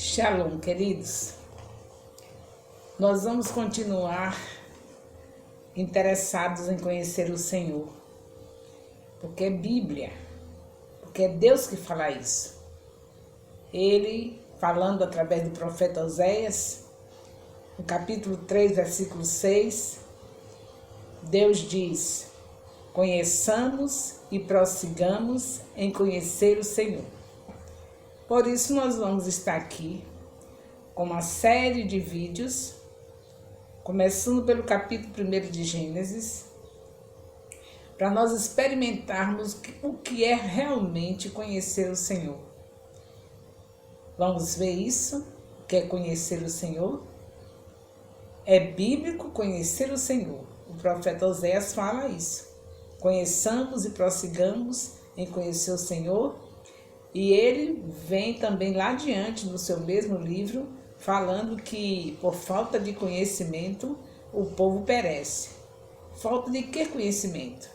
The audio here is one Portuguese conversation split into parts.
Shalom, queridos. Nós vamos continuar interessados em conhecer o Senhor, porque é Bíblia, porque é Deus que fala isso. Ele, falando através do profeta Oséias, no capítulo 3, versículo 6, Deus diz: conheçamos e prossigamos em conhecer o Senhor. Por isso nós vamos estar aqui com uma série de vídeos, começando pelo capítulo 1 de Gênesis, para nós experimentarmos o que é realmente conhecer o Senhor. Vamos ver isso, o que é conhecer o Senhor? É bíblico conhecer o Senhor. O profeta Oséias fala isso. Conheçamos e prossigamos em conhecer o Senhor. E ele vem também lá adiante no seu mesmo livro, falando que por falta de conhecimento o povo perece. Falta de que conhecimento?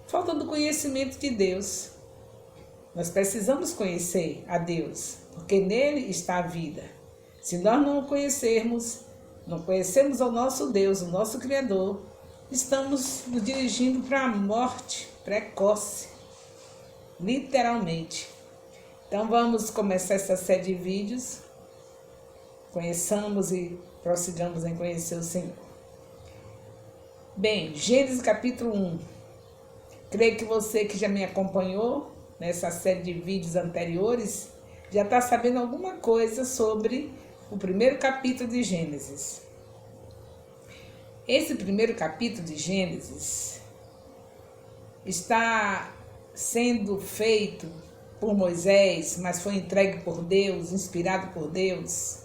Falta do conhecimento de Deus. Nós precisamos conhecer a Deus, porque nele está a vida. Se nós não o conhecermos, não conhecemos o nosso Deus, o nosso Criador, estamos nos dirigindo para a morte precoce, literalmente. Então vamos começar essa série de vídeos. Conheçamos e prossigamos em conhecer o Senhor. Bem, Gênesis capítulo 1. Creio que você que já me acompanhou nessa série de vídeos anteriores já está sabendo alguma coisa sobre o primeiro capítulo de Gênesis. Esse primeiro capítulo de Gênesis está sendo feito por Moisés, mas foi entregue por Deus, inspirado por Deus.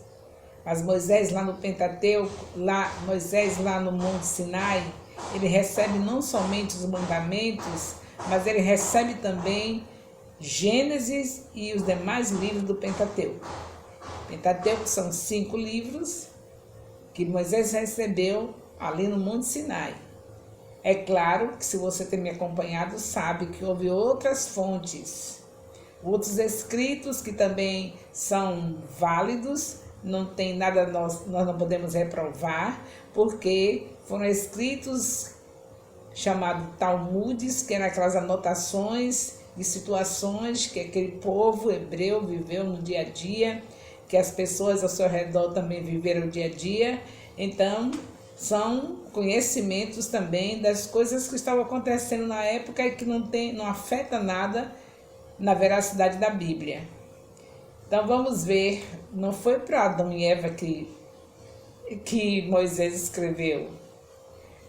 Mas Moisés lá no Pentateuco, Moisés lá no Monte Sinai, ele recebe não somente os mandamentos, mas ele recebe também Gênesis e os demais livros do Pentateuco. Pentateuco são 5 livros que Moisés recebeu ali no Monte Sinai. É claro que se você tem me acompanhado, sabe que houve outras fontes, outros escritos que também são válidos, não tem nada, nós não podemos reprovar, porque foram escritos chamados Talmudes, que eram aquelas anotações de situações que aquele povo hebreu viveu no dia a dia, que as pessoas ao seu redor também viveram no dia a dia. Então, são conhecimentos também das coisas que estavam acontecendo na época e que não afeta nada na veracidade da Bíblia. Então vamos ver, não foi para Adão e Eva que Moisés escreveu.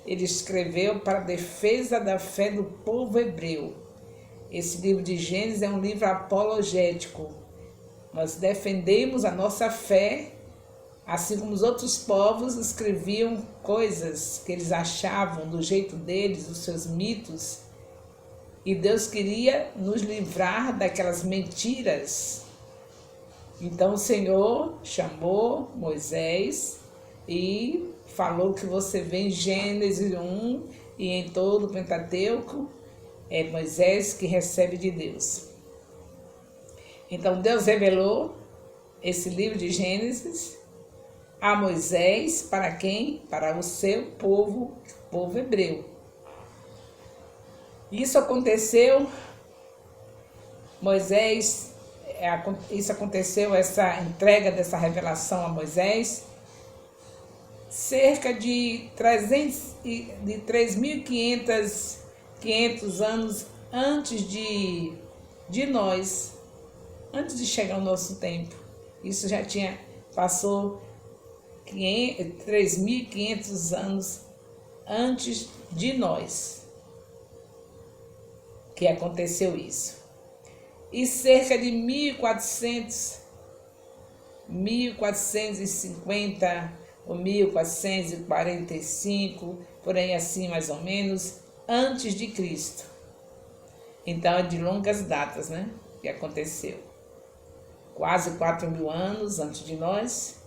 Ele escreveu para a defesa da fé do povo hebreu. Esse livro de Gênesis é um livro apologético. Nós defendemos a nossa fé, assim como os outros povos escreviam coisas que eles achavam do jeito deles, os seus mitos. E Deus queria nos livrar daquelas mentiras. Então o Senhor chamou Moisés e falou que você vê em Gênesis 1 e em todo o Pentateuco, é Moisés que recebe de Deus. Então Deus revelou esse livro de Gênesis a Moisés, para quem? Para o seu povo, o povo hebreu. Isso aconteceu, essa entrega dessa revelação a Moisés, cerca de 3.500 anos antes de nós, antes de chegar o nosso tempo. Isso já passou 3.500 anos antes de nós que aconteceu isso. E cerca de 1450 ou 1445, por aí assim mais ou menos, antes de Cristo. Então é de longas datas, né, que aconteceu. Quase 4.000 anos antes de nós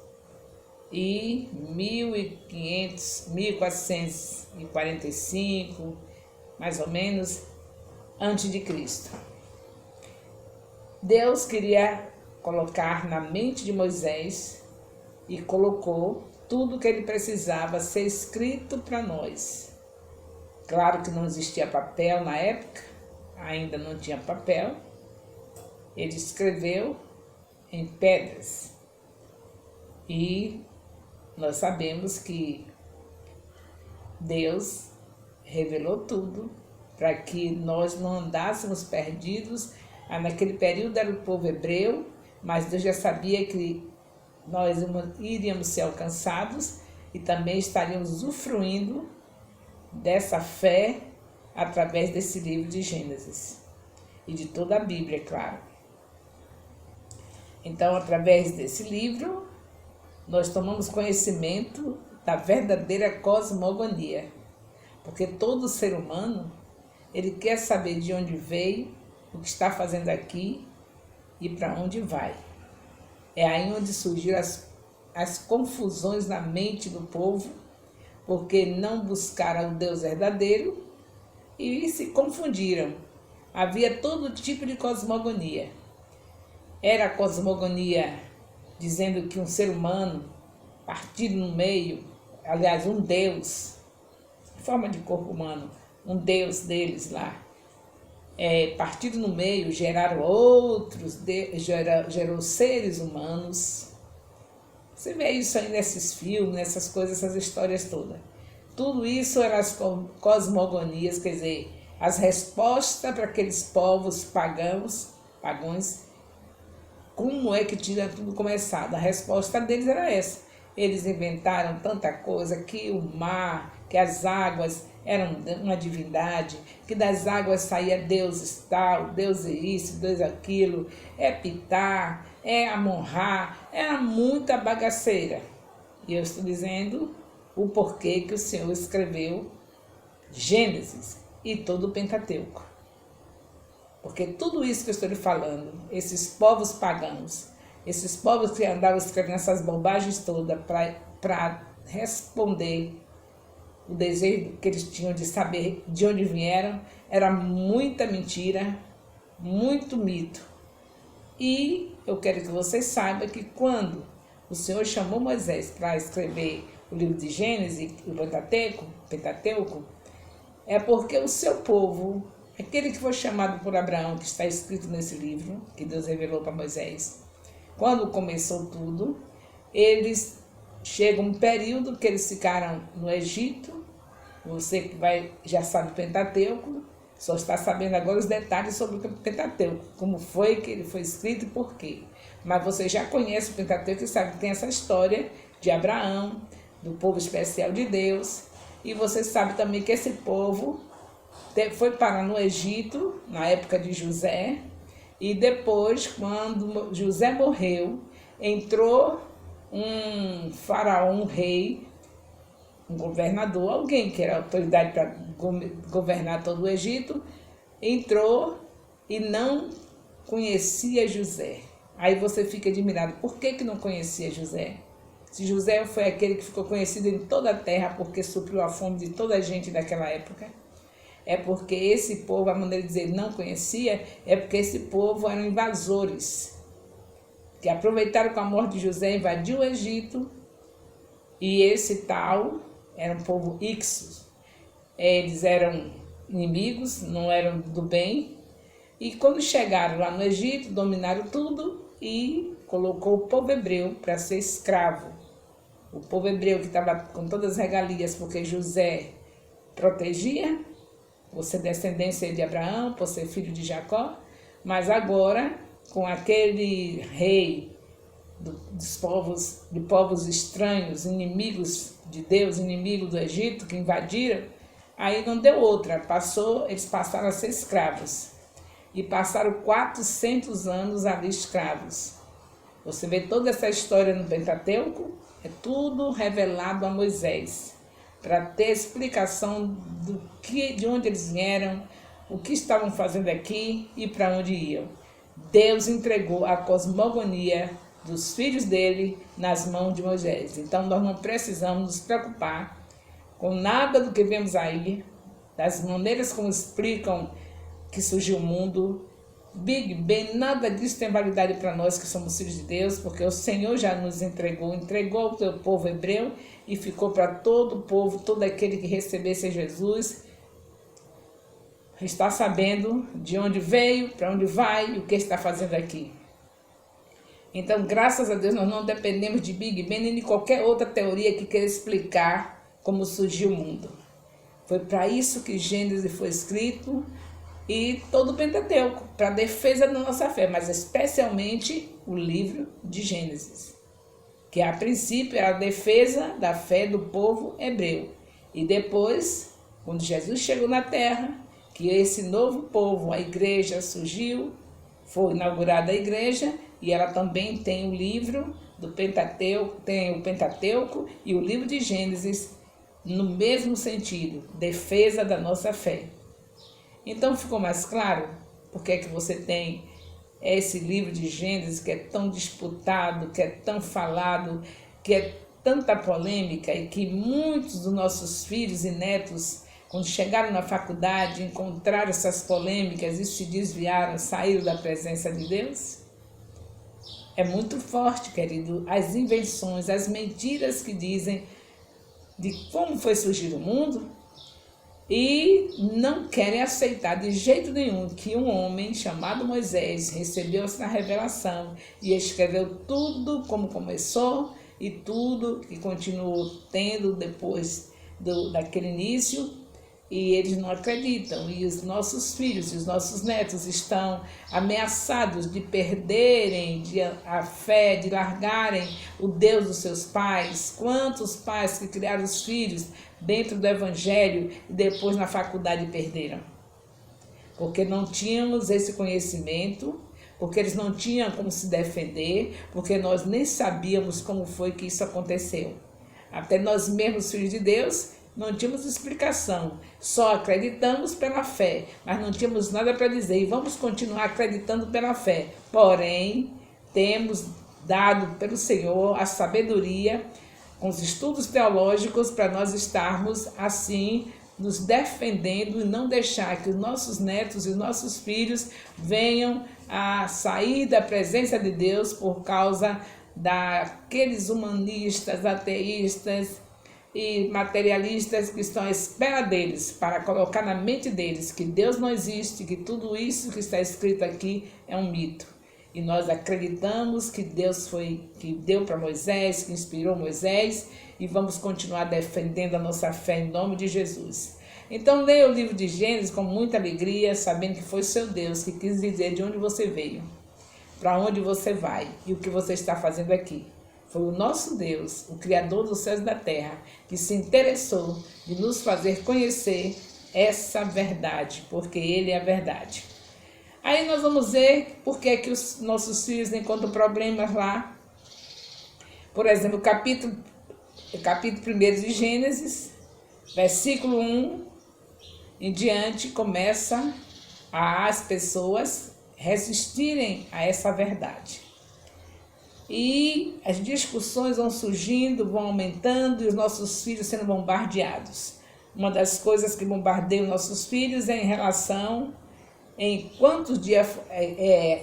e 1445, mais ou menos, antes de Cristo. Deus queria colocar na mente de Moisés e colocou tudo que ele precisava ser escrito para nós. Claro que não existia papel na época, ainda não tinha papel. Ele escreveu em pedras. E nós sabemos que Deus revelou tudo para que nós não andássemos perdidos. Naquele período era o povo hebreu, mas Deus já sabia que nós iríamos ser alcançados e também estaríamos usufruindo dessa fé através desse livro de Gênesis e de toda a Bíblia, é claro. Então, através desse livro, nós tomamos conhecimento da verdadeira cosmogonia, porque todo ser humano, ele quer saber de onde veio, o que está fazendo aqui e para onde vai. É aí onde surgiram as confusões na mente do povo, porque não buscaram o Deus verdadeiro e se confundiram. Havia todo tipo de cosmogonia. Era a cosmogonia dizendo que um ser humano, partido no meio, aliás, um Deus, forma de corpo humano, um Deus deles lá, partido no meio, geraram outros, gerou seres humanos. Você vê isso aí nesses filmes, nessas coisas, essas histórias todas. Tudo isso eram as cosmogonias, quer dizer, as respostas para aqueles povos pagãos, como é que tinha tudo começado. A resposta deles era essa. Eles inventaram tanta coisa, que o mar, que as águas eram uma divindade, que das águas saía deuses tal, Deus isso, Deus aquilo, Ptah, Amon-Ra, era muita bagaceira. E eu estou dizendo o porquê que o Senhor escreveu Gênesis e todo o Pentateuco. Porque tudo isso que eu estou lhe falando, esses povos pagãos, esses povos que andavam escrevendo essas bobagens todas para responder o desejo que eles tinham de saber de onde vieram, era muita mentira, muito mito. E eu quero que vocês saibam que quando o Senhor chamou Moisés para escrever o livro de Gênesis, o Pentateuco, é porque o seu povo, aquele que foi chamado por Abraão, que está escrito nesse livro, que Deus revelou para Moisés, quando começou tudo, eles chegam um período que eles ficaram no Egito. Você que já sabe o Pentateuco, só está sabendo agora os detalhes sobre o Pentateuco, como foi que ele foi escrito e por quê. Mas você já conhece o Pentateuco e sabe que tem essa história de Abraão, do povo especial de Deus, e você sabe também que esse povo foi parar no Egito, na época de José, e depois, quando José morreu, entrou um faraó, um rei, um governador, alguém que era autoridade para governar todo o Egito, entrou e não conhecia José. Aí você fica admirado, por que não conhecia José? Se José foi aquele que ficou conhecido em toda a terra porque supriu a fome de toda a gente daquela época, é porque esse povo, a maneira de dizer não conhecia, é porque esse povo eram invasores, que aproveitaram com a morte de José, invadiu o Egito, e esse tal era um povo Ixos. Eles eram inimigos, não eram do bem, e quando chegaram lá no Egito, dominaram tudo e colocou o povo hebreu para ser escravo. O povo hebreu que estava com todas as regalias, porque José protegia, por ser descendência de Abraão, por ser filho de Jacó, mas agora, com aquele rei de povos estranhos, inimigos de Deus, inimigos do Egito, que invadiram, aí não deu outra, eles passaram a ser escravos, e passaram 400 anos ali escravos. Você vê toda essa história no Pentateuco, é tudo revelado a Moisés, para ter explicação de onde eles vieram, o que estavam fazendo aqui e para onde iam. Deus entregou a cosmogonia dos filhos dele nas mãos de Moisés. Então nós não precisamos nos preocupar com nada do que vemos aí, das maneiras como explicam que surgiu o mundo, Big Bang, nada disso tem validade para nós que somos filhos de Deus, porque o Senhor já nos entregou ao seu povo hebreu e ficou para todo o povo, todo aquele que recebesse Jesus, está sabendo de onde veio, para onde vai e o que está fazendo aqui. Então, graças a Deus, nós não dependemos de Big Bang nem de qualquer outra teoria que queira explicar como surgiu o mundo. Foi para isso que Gênesis foi escrito e todo o Pentateuco, para a defesa da nossa fé, mas especialmente o livro de Gênesis, que a princípio é a defesa da fé do povo hebreu. E depois, quando Jesus chegou na terra, que esse novo povo, a igreja surgiu, foi inaugurada a igreja, e ela também tem o livro do Pentateuco, tem o Pentateuco e o livro de Gênesis no mesmo sentido, defesa da nossa fé. Então ficou mais claro porque é que você tem esse livro de Gênesis que é tão disputado, que é tão falado, que é tanta polêmica e que muitos dos nossos filhos e netos, quando chegaram na faculdade, encontraram essas polêmicas e se desviaram, saíram da presença de Deus? É muito forte, querido, as invenções, as mentiras que dizem de como foi surgir o mundo e não querem aceitar de jeito nenhum que um homem chamado Moisés recebeu essa revelação e escreveu tudo como começou e tudo que continuou tendo depois daquele início. E eles não acreditam, e os nossos filhos e os nossos netos estão ameaçados de perderem a fé, de largarem o Deus dos seus pais. Quantos pais que criaram os filhos dentro do Evangelho e depois na faculdade perderam? Porque não tínhamos esse conhecimento, porque eles não tinham como se defender, porque nós nem sabíamos como foi que isso aconteceu. Até nós mesmos, filhos de Deus, não tínhamos explicação, só acreditamos pela fé, mas não tínhamos nada para dizer e vamos continuar acreditando pela fé. Porém, temos dado pelo Senhor a sabedoria com os estudos teológicos para nós estarmos assim nos defendendo e não deixar que os nossos netos e os nossos filhos venham a sair da presença de Deus por causa daqueles humanistas, ateístas e materialistas que estão à espera deles, para colocar na mente deles que Deus não existe, que tudo isso que está escrito aqui é um mito. E nós acreditamos que Deus foi, que deu para Moisés, que inspirou Moisés, e vamos continuar defendendo a nossa fé em nome de Jesus. Então leia o livro de Gênesis com muita alegria, sabendo que foi seu Deus que quis dizer de onde você veio, para onde você vai e o que você está fazendo aqui. Foi o nosso Deus, o Criador dos céus e da terra, que se interessou de nos fazer conhecer essa verdade, porque Ele é a verdade. Aí nós vamos ver por que os nossos filhos encontram problemas lá. Por exemplo, capítulo 1 de Gênesis, versículo 1 em diante, começa as pessoas resistirem a essa verdade. E as discussões vão surgindo, vão aumentando e os nossos filhos sendo bombardeados. Uma das coisas que bombardeiam nossos filhos é em relação em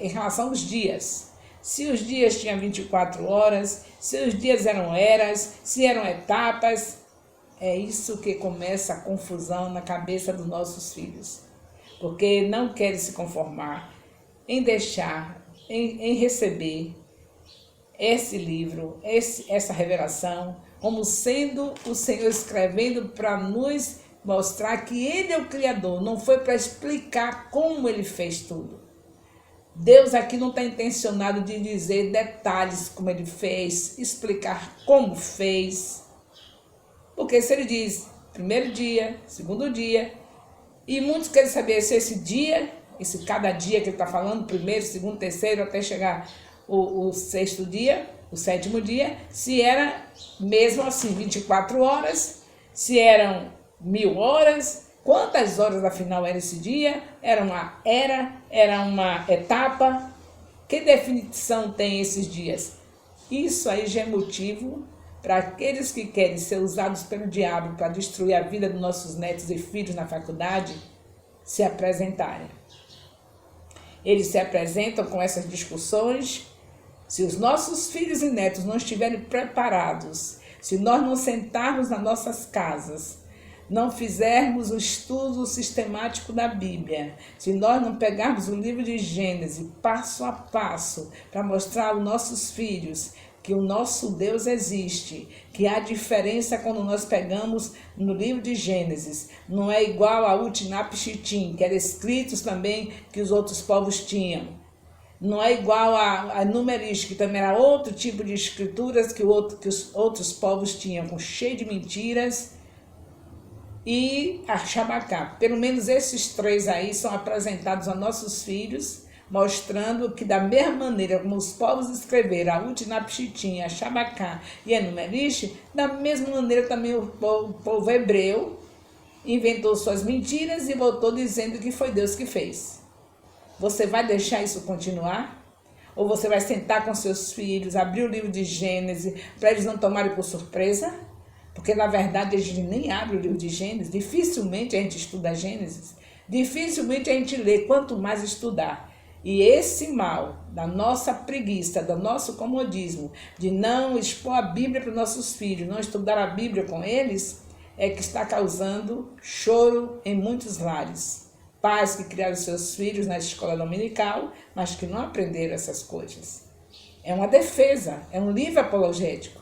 relação aos dias. Se os dias tinham 24 horas, se os dias eram eras, se eram etapas. É isso que começa a confusão na cabeça dos nossos filhos. Porque não querem se conformar em deixar, em receber esse livro, essa revelação, como sendo o Senhor escrevendo para nos mostrar que Ele é o Criador, não foi para explicar como Ele fez tudo. Deus aqui não está intencionado de dizer detalhes como Ele fez, explicar como fez, porque se Ele diz primeiro dia, segundo dia, e muitos querem saber se esse dia, cada dia que Ele está falando, primeiro, segundo, terceiro, até chegar o sexto dia, o sétimo dia, se era mesmo assim 24 horas, se eram 1000 horas, quantas horas afinal era esse dia, era uma etapa, que definição tem esses dias? Isso aí já é motivo para aqueles que querem ser usados pelo diabo para destruir a vida dos nossos netos e filhos na faculdade, se apresentarem. Eles se apresentam com essas discussões. Se os nossos filhos e netos não estiverem preparados, se nós não sentarmos nas nossas casas, não fizermos o estudo sistemático da Bíblia, se nós não pegarmos o livro de Gênesis passo a passo para mostrar aos nossos filhos que o nosso Deus existe, que há diferença quando nós pegamos no livro de Gênesis, não é igual a Utinap Chitim, que era escritos também que os outros povos tinham. Não é igual a Numerística, que também era outro tipo de escrituras que os outros povos tinham, com cheio de mentiras. E a Shabaká. Pelo menos esses três aí são apresentados a nossos filhos, mostrando que da mesma maneira como os povos escreveram a Utinap Chitim, a Shabaká e a Numerish, da mesma maneira também o povo hebreu inventou suas mentiras e voltou dizendo que foi Deus que fez. Você vai deixar isso continuar? Ou você vai sentar com seus filhos, abrir o livro de Gênesis, para eles não tomarem por surpresa? Porque, na verdade, a gente nem abre o livro de Gênesis. Dificilmente a gente estuda Gênesis. Dificilmente a gente lê, quanto mais estudar. E esse mal da nossa preguiça, do nosso comodismo, de não expor a Bíblia para os nossos filhos, não estudar a Bíblia com eles, é que está causando choro em muitos lares. Pais que criaram seus filhos na escola dominical, mas que não aprenderam essas coisas. É uma defesa, é um livro apologético,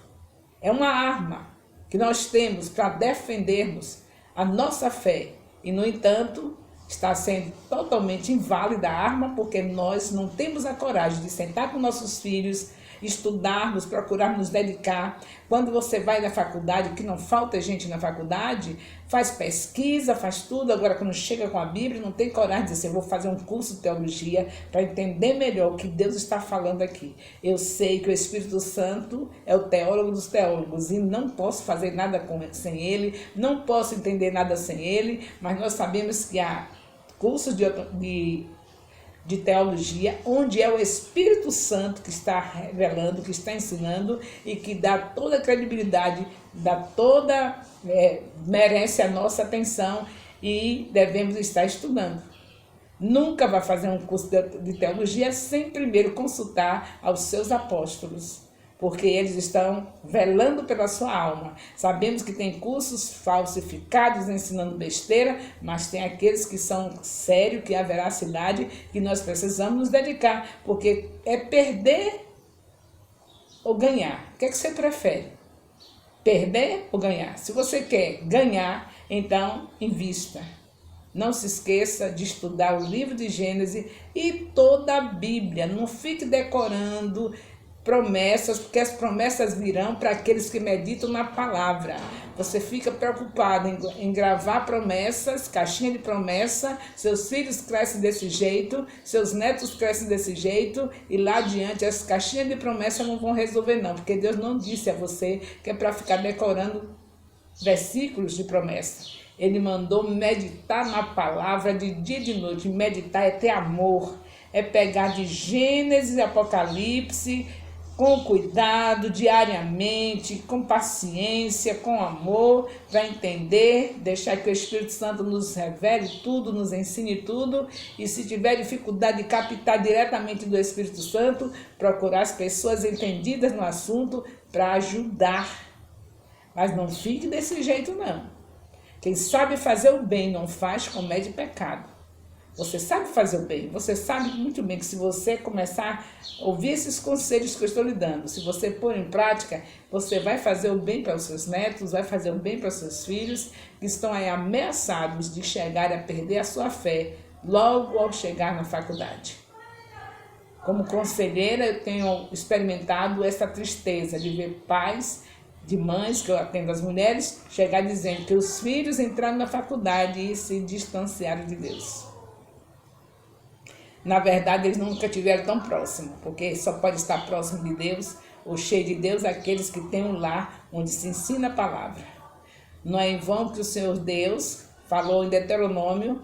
é uma arma que nós temos para defendermos a nossa fé. E, no entanto, está sendo totalmente inválida a arma, porque nós não temos a coragem de sentar com nossos filhos, estudarmos, procurarmos nos dedicar. Quando você vai na faculdade, que não falta gente na faculdade, faz pesquisa, faz tudo. Agora, quando chega com a Bíblia, não tem coragem de dizer, eu vou fazer um curso de teologia para entender melhor o que Deus está falando aqui. Eu sei que o Espírito Santo é o teólogo dos teólogos e não posso fazer nada sem ele, não posso entender nada sem ele, mas nós sabemos que há cursos de teologia, onde é o Espírito Santo que está revelando, que está ensinando e que dá toda a credibilidade, merece a nossa atenção e devemos estar estudando. Nunca vai fazer um curso de teologia sem primeiro consultar aos seus apóstolos, porque eles estão velando pela sua alma. Sabemos que tem cursos falsificados ensinando besteira, mas tem aqueles que são sérios, que há veracidade, que nós precisamos nos dedicar, porque é perder ou ganhar. O que é que você prefere? Perder ou ganhar? Se você quer ganhar, então invista. Não se esqueça de estudar o livro de Gênesis e toda a Bíblia. Não fique decorando promessas, porque as promessas virão para aqueles que meditam na palavra. Você fica preocupado em gravar promessas, caixinha de promessa, seus filhos crescem desse jeito, seus netos crescem desse jeito, e lá adiante as caixinhas de promessa não vão resolver não, porque Deus não disse a você que é para ficar decorando versículos de promessa. Ele mandou meditar na palavra de dia e de noite. Meditar é ter amor, é pegar de Gênesis e Apocalipse, com cuidado, diariamente, com paciência, com amor, para entender, deixar que o Espírito Santo nos revele tudo, nos ensine tudo, e se tiver dificuldade de captar diretamente do Espírito Santo, procurar as pessoas entendidas no assunto para ajudar. Mas não fique desse jeito não. Quem sabe fazer o bem não faz, comete pecado. Você sabe fazer o bem, você sabe muito bem que se você começar a ouvir esses conselhos que eu estou lhe dando, se você pôr em prática, você vai fazer o bem para os seus netos, vai fazer o bem para os seus filhos, que estão aí ameaçados de chegar a perder a sua fé logo ao chegar na faculdade. Como conselheira, eu tenho experimentado essa tristeza de ver pais, de mães, que eu atendo as mulheres, chegar dizendo que os filhos entraram na faculdade e se distanciaram de Deus. Na verdade, eles nunca estiveram tão próximos, porque só pode estar próximo de Deus ou cheio de Deus aqueles que têm um lar onde se ensina a palavra. Não é em vão que o Senhor Deus falou em Deuteronômio,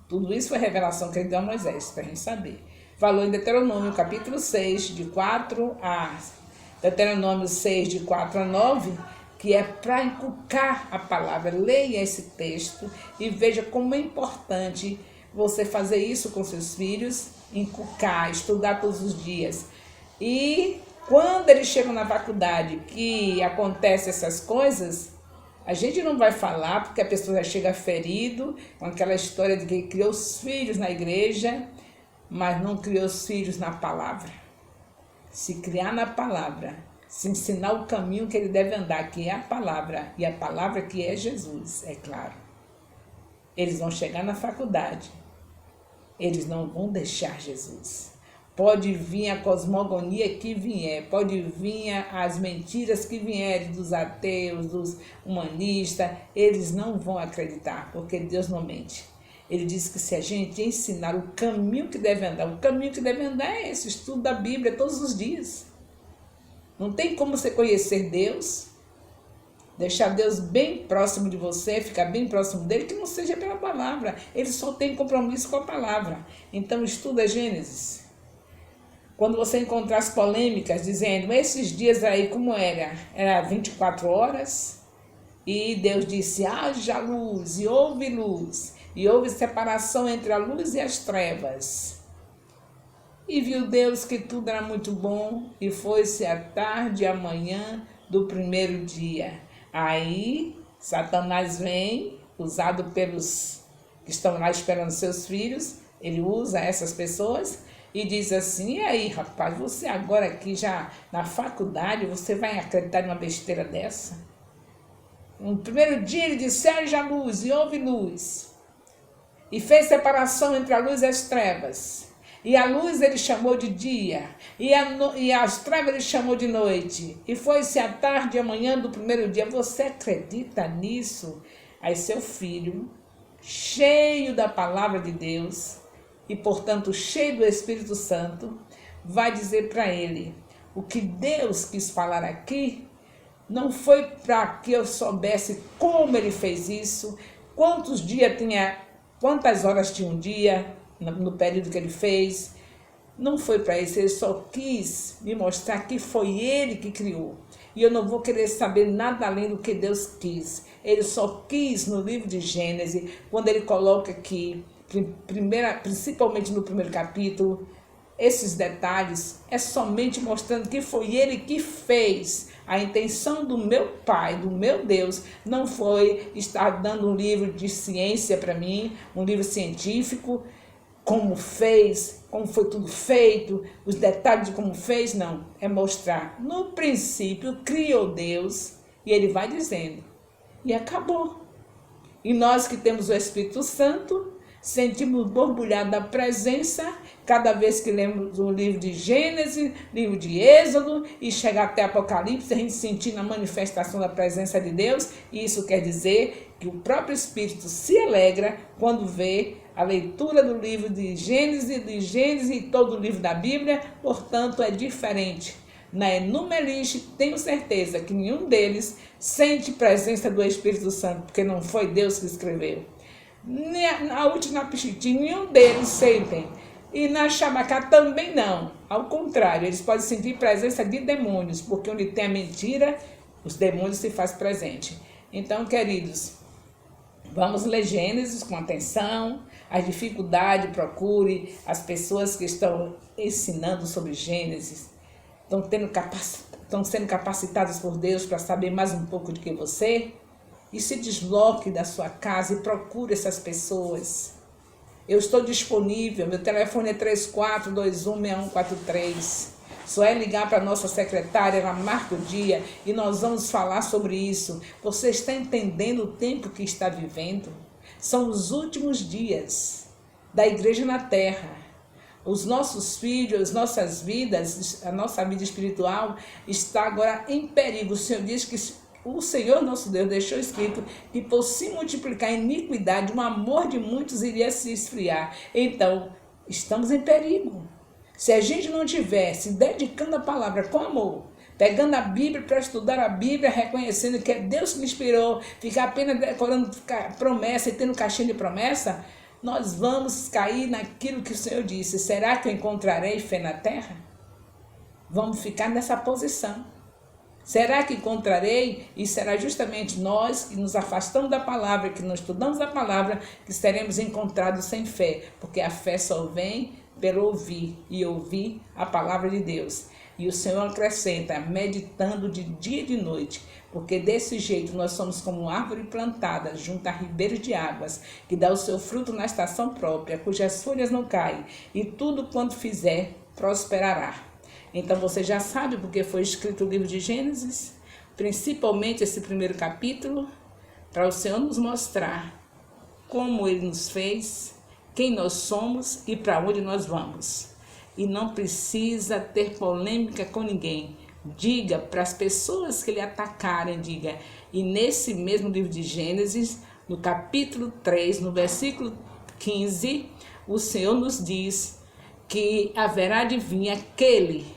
tudo isso foi revelação que ele deu a Moisés, para a gente saber. Falou em Deuteronômio, capítulo 6, de 4 a... Deuteronômio 6, de 4 a 9, que é para inculcar a palavra. Leia esse texto e veja como é importante você fazer isso com seus filhos encucar, estudar todos os dias. E quando eles chegam na faculdade que acontecem essas coisas, a gente não vai falar porque a pessoa já chega ferido com aquela história de que criou os filhos na igreja, mas não criou os filhos na palavra. Se criar na palavra, se ensinar o caminho que ele deve andar, que é a palavra, e a palavra que é Jesus, é claro. Eles vão chegar na faculdade, eles não vão deixar Jesus. Pode vir a cosmogonia que vier, pode vir as mentiras que vierem dos ateus, dos humanistas, eles não vão acreditar, porque Deus não mente. Ele diz que se a gente ensinar o caminho que deve andar, o caminho que deve andar é esse, estudo da Bíblia todos os dias. Não tem como você conhecer Deus, deixar Deus bem próximo de você, ficar bem próximo dele, que não seja pela palavra. Ele só tem compromisso com a palavra. Então estuda Gênesis. Quando você encontrar as polêmicas dizendo, esses dias aí como era? Era 24 horas e Deus disse, haja luz e houve luz. E houve separação entre a luz e as trevas. E viu Deus que tudo era muito bom, e foi-se a tarde e a manhã do primeiro dia. Aí, Satanás vem, usado pelos que estão lá esperando seus filhos, ele usa essas pessoas e diz assim, e aí, rapaz, você agora aqui já na faculdade, você vai acreditar numa besteira dessa? No primeiro dia ele disse, haja luz, e houve luz. E fez separação entre a luz e as trevas. E a luz ele chamou de dia, e as trevas ele chamou de noite. E foi-se a tarde e a manhã do primeiro dia. Você acredita nisso? Aí seu filho, cheio da palavra de Deus, e portanto cheio do Espírito Santo, vai dizer para ele, o que Deus quis falar aqui, não foi para que eu soubesse como ele fez isso, quantos dias tinha, quantas horas tinha um dia, no período que ele fez. Não foi para isso, ele só quis me mostrar que foi ele que criou. E eu não vou querer saber nada além do que Deus quis. Ele só quis no livro de Gênesis, quando ele coloca aqui, principalmente no primeiro capítulo, esses detalhes, é somente mostrando que foi ele que fez. A intenção do meu Pai, do meu Deus, não foi estar dando um livro de ciência para mim, um livro científico, como fez, como foi tudo feito, os detalhes de como fez, não. É mostrar, no princípio, criou Deus, e ele vai dizendo, e acabou. E nós que temos o Espírito Santo, sentimos borbulhar da presença, cada vez que lemos o livro de Gênesis, livro de Êxodo, e chegar até Apocalipse, a gente sentir a manifestação da presença de Deus, e isso quer dizer que o próprio Espírito se alegra quando vê a leitura do livro de Gênesis e todo o livro da Bíblia, portanto é diferente. Na Enumeliste, tenho certeza que nenhum deles sente presença do Espírito Santo, porque não foi Deus que escreveu. Na última Pichitim, nenhum deles sentem. E na Shabacá também não. Ao contrário, eles podem sentir presença de demônios, porque onde tem a mentira, os demônios se fazem presente. Então, queridos, vamos ler Gênesis com atenção, as dificuldades, procure as pessoas que estão ensinando sobre Gênesis, estão sendo capacitadas por Deus para saber mais um pouco do que você, e se desloque da sua casa e procure essas pessoas. Eu estou disponível, meu telefone é 34216143. Só é ligar para a nossa secretária, ela marca o dia e nós vamos falar sobre isso. Você está entendendo o tempo que está vivendo? São os últimos dias da igreja na terra. Os nossos filhos, as nossas vidas, a nossa vida espiritual está agora em perigo. O Senhor diz que o Senhor nosso Deus deixou escrito que por se multiplicar a iniquidade, o amor de muitos iria se esfriar. Então, estamos em perigo. Se a gente não estiver se dedicando à palavra com amor, pegando a Bíblia para estudar a Bíblia, reconhecendo que é Deus que me inspirou, ficar apenas decorando promessa e tendo caixinha de promessa, nós vamos cair naquilo que o Senhor disse. Será que eu encontrarei fé na terra? Vamos ficar nessa posição. Será que encontrarei? E será justamente nós que nos afastamos da palavra, que não estudamos a palavra, que seremos encontrados sem fé. Porque a fé só vem pelo ouvir, e ouvir a palavra de Deus. E o Senhor acrescenta, meditando de dia e de noite, porque desse jeito nós somos como árvore plantada junto a ribeiros de águas, que dá o seu fruto na estação própria, cujas folhas não caem, e tudo quanto fizer prosperará. Então você já sabe porque foi escrito o livro de Gênesis, principalmente esse primeiro capítulo, para o Senhor nos mostrar como Ele nos fez, quem nós somos e para onde nós vamos. E não precisa ter polêmica com ninguém. Diga para as pessoas que lhe atacarem, diga. E nesse mesmo livro de Gênesis, no capítulo 3, no versículo 15, o Senhor nos diz que haverá de vir aquele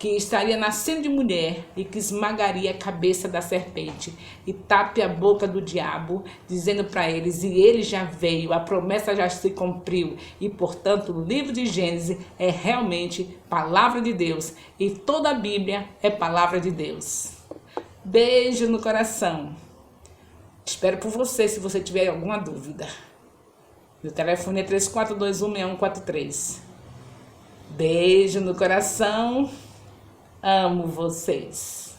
que estaria nascendo de mulher e que esmagaria a cabeça da serpente e tape a boca do diabo, dizendo para eles, e ele já veio, a promessa já se cumpriu, e portanto o livro de Gênesis é realmente palavra de Deus, e toda a Bíblia é palavra de Deus. Beijo no coração. Espero por você, se você tiver alguma dúvida. Meu telefone é 34216143. Beijo no coração. Amo vocês.